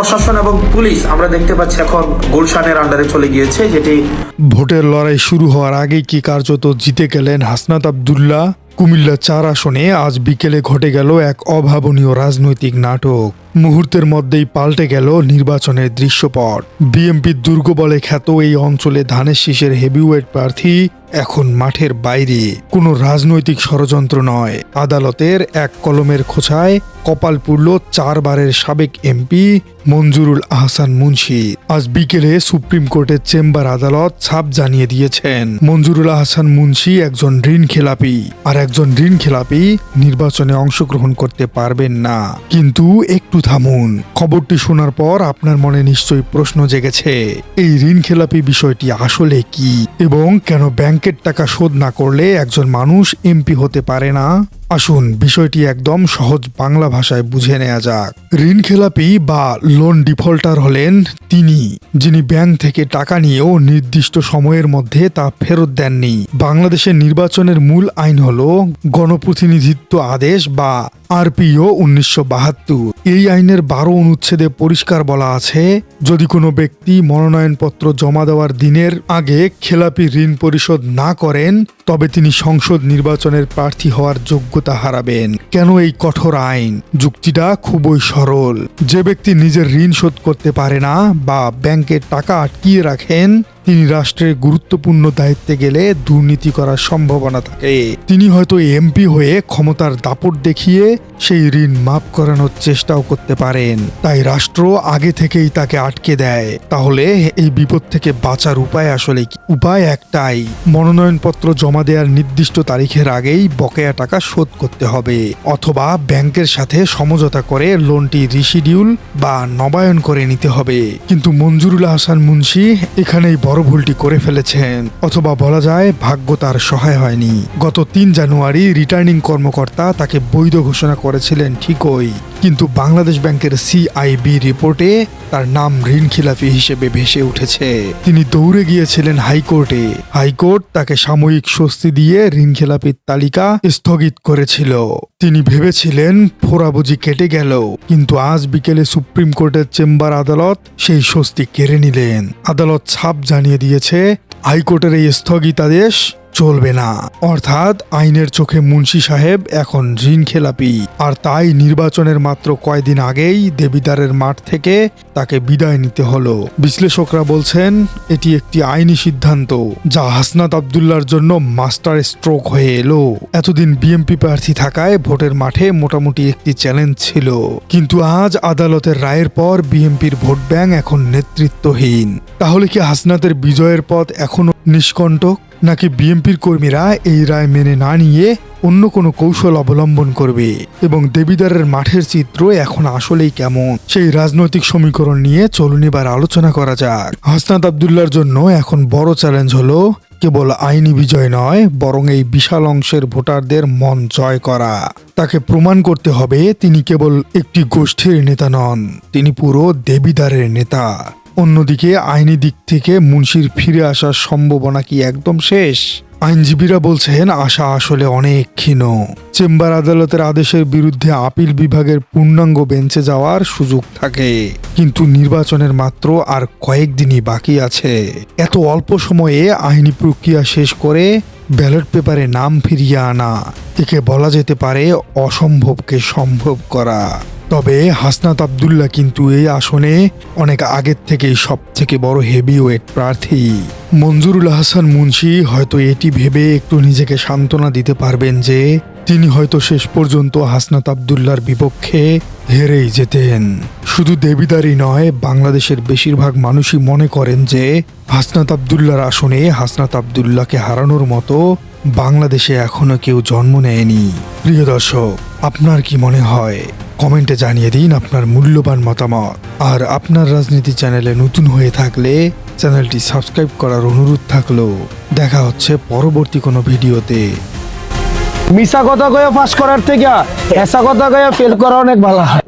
প্রশাসন এবং পুলিশ আমরা দেখতে পাচ্ছি এখন গুলশানের আন্ডারে চলে গিয়েছে, যেটি ভোটের লড়াই শুরু হওয়ার আগেই কি কার্যত জিতে গেলেন হাসনাত আব্দুল্লাহ। কুমিল্লা 4 আসনে আজ বিকেলে ঘটে গেল এক অভাবনীয় রাজনৈতিক নাটক। মুহূর্তের মধ্যেই পাল্টে গেল নির্বাচনের দৃশ্যপট। বিএনপির দুর্গ বলে খ্যাত এই অঞ্চলে ধানের শীষের হেভিওয়েট প্রার্থী এখন মাঠের বাইরে। কোনো রাজনৈতিক ষড়যন্ত্র নয়, আদালতের এক কলমের খোঁচায় কপাল পুড়ল 4 বারের সাবেক এমপি মঞ্জুরুল আহসান মুন্সি। আজ বিকেলে সুপ্রিম কোর্টের চেম্বার আদালত ছাপ জানিয়ে দিয়েছেন মঞ্জুরুল আহসান মুন্সি একজন ঋণ খেলাপি, আর একজন ঋণ খেলাপি নির্বাচনে অংশগ্রহণ করতে পারবেন না। কিন্তু একটু থামুন, খবরটি শোনার পর আপনার মনে নিশ্চয়ই প্রশ্ন জেগেছে, এই ঋণ খেলাপি বিষয়টি আসলে কি এবং কেন ব্যাংকের টাকা শোধ না করলে একজন মানুষ এমপি হতে পারে না। আসুন বিষয়টি একদম সহজ বাংলা ভাষায় বুঝে নেওয়া যাক। ঋণ খেলাপি বা লোন ডিফল্টার হলেন তিনি যিনি ব্যাংক থেকে টাকা নিয়েও নির্দিষ্ট সময়ের মধ্যে তা ফেরত দেননি। বাংলাদেশের নির্বাচনের মূল আইন হল গণপ্রতিনিধিত্ব আদেশ বা আরপিও 1972। এই আইনের 12 অনুচ্ছেদে পরিষ্কার বলা আছে, যদি কোনো ব্যক্তি মনোনয়নপত্র জমা দেওয়ার দিনের আগে খেলাপি ঋণ পরিশোধ না করেন তবে তিনি সংসদ নির্বাচনের প্রার্থী হওয়ার যোগ্যতা হারাবেন। কেন এই কঠোর আইন? যুক্তিটা খুবই সরল। যে ব্যক্তি নিজের ঋণ শোধ করতে পারে না বা ব্যাংকের টাকা আটকিয়ে রাখেন তিনি রাষ্ট্রের গুরুত্বপূর্ণ দায়িত্বে গেলে দুর্নীতি করার সম্ভাবনা থাকে। তিনি হয়তো এমপি হয়ে ক্ষমতার দাপট দেখিয়ে সেই ঋণ মাফ করানোর চেষ্টাও করতে পারেন। তাই রাষ্ট্র আগে থেকেই তাকে আটকে দেয়। তাহলে এই বিপদ থেকে বাঁচার উপায় আসলে কি? উপায় একটাই, মনোনয়নপত্র জমা দেওয়ার নির্দিষ্ট তারিখের আগেই বকেয়া টাকা শোধ করতে হবে, অথবা ব্যাংকের সাথে সমঝোতা করে লোনটি রিশিডিউল বা নবায়ন করে নিতে হবে। কিন্তু মঞ্জুরুল আহসান মুন্সি এখানেই বড় ভুলটি করে ফেলেছেন, অথবা বলা যায় ভাগ্য তার সহায় হয়নি। গত 3 জানুয়ারি রিটার্নিং কর্মকর্তা তাকে বৈধ ঘোষণা করেছিলেন ঠিকই, কিন্তু বাংলাদেশ ব্যাংকের সিআইবি রিপোর্টে তার নাম ঋণ খিলাফি হিসেবে ভেসে উঠেছে। তিনি দৌড়ে গিয়েছিলেন হাইকোর্টে। হাইকোর্ট তাকে সাময়িক স্বস্তি দিয়ে ঋণ খেলাপির তালিকা স্থগিত করেছিল। তিনি ভেবেছিলেন ফোরা বুঝি কেটে গেল, কিন্তু আজ বিকেলে সুপ্রিম কোর্টের চেম্বার আদালত সেই স্বস্তি কেড়ে নিলেন। আদালত ছাপ জানিয়ে দিয়েছে হাইকোর্টের এই স্থগিতাদেশ চলবে না, অর্থাৎ আইনের চোখে মুন্সি সাহেব এখন ঋণ খেলাপি। আর তাই নির্বাচনের মাত্র কয়েকদিন আগেই দেবিদ্বারের মাঠ থেকে তাকে বিদায় নিতে হলো। বিশ্লেষকরা বলছেন এটি একটি আইনি সিদ্ধান্ত যা হাসনাত আব্দুল্লাহর জন্য মাস্টার স্ট্রোক হয়ে এলো। এতদিন বিএনপি প্রার্থী থাকায় ভোটের মাঠে মোটামুটি একটি চ্যালেঞ্জ ছিল, কিন্তু আজ আদালতের রায়ের পর বিএনপির ভোট ব্যাংক এখন নেতৃত্বহীন। তাহলে কি হাসনাতের বিজয়ের পথ এখনো নিষ্কণ্টক, নাকি বিএনপির কর্মীরা এই রায় মেনে না নিয়ে অন্য কোনো কৌশল অবলম্বন করবে? এবং দেবিদ্বারের মাঠের চিত্র এখন আসলেই কেমন, সেই রাজনৈতিক সমীকরণ নিয়ে চলুন এবার আলোচনা করা যাক। হাসনাত আব্দুল্লাহর জন্য এখন বড় চ্যালেঞ্জ হলো কেবল আইনি বিজয় নয়, বরং এই বিশাল অংশের ভোটারদের মন জয় করা। তাকে প্রমাণ করতে হবে তিনি কেবল একটি গোষ্ঠীর নেতা নন, তিনি পুরো দেবিদ্বারের নেতা। অন্যদিকে আইনি দিক থেকে মুন্সির ফিরে আসার সম্ভাবনা কি একদম শেষ? আইনজীবীরা বলছেন আশা আসলে অনেক ক্ষীণ। চেম্বার আদালতের আদেশের বিরুদ্ধে আপিল বিভাগের পূর্ণাঙ্গ বেঞ্চে যাওয়ার সুযোগ থাকে, কিন্তু নির্বাচনের মাত্র আর কয়েকদিনই বাকি আছে। এত অল্প সময়ে আইনি প্রক্রিয়া শেষ করে ব্যালট পেপারে নাম ফিরিয়ে আনা, একে বলা যেতে পারে অসম্ভবকে সম্ভব করা। তবে হাসনাত আব্দুল্লাহ কিন্তু এই আসনে অনেক আগের থেকেই সব থেকে বড় হেভিওয়েট প্রার্থী। মঞ্জুরুল আহসান মুন্সি হয়তো এটি ভেবে একটু নিজেকে সান্ত্বনা দিতে পারবেন যে তিনি হয়তো শেষ পর্যন্ত হাসনাত আব্দুল্লাহর বিপক্ষে হেরেই যেতেন। শুধু দেবিদ্বারই নয়, বাংলাদেশের বেশিরভাগ মানুষই মনে করেন যে হাসনাত আব্দুল্লাহর আসনে হাসনাত আব্দুল্লাহকে হারানোর মতো বাংলাদেশে এখনো কেউ জন্ম নেয়নি। প্রিয় দর্শক, আপনার কি মনে হয়? কমেন্টে জানিয়ে দিন আপনার মূল্যবান মতামত। আর আপনার রাজনীতি চ্যানেলে নতুন হয়ে থাকলে চ্যানেলটি সাবস্ক্রাইব করার অনুরোধ থাকলো। দেখা হচ্ছে পরবর্তী কোনো ভিডিওতে। মিশা কথা কয়ে পাস করার থেকে এসা কথা কয়ে ফেল করা অনেক ভালো হয়।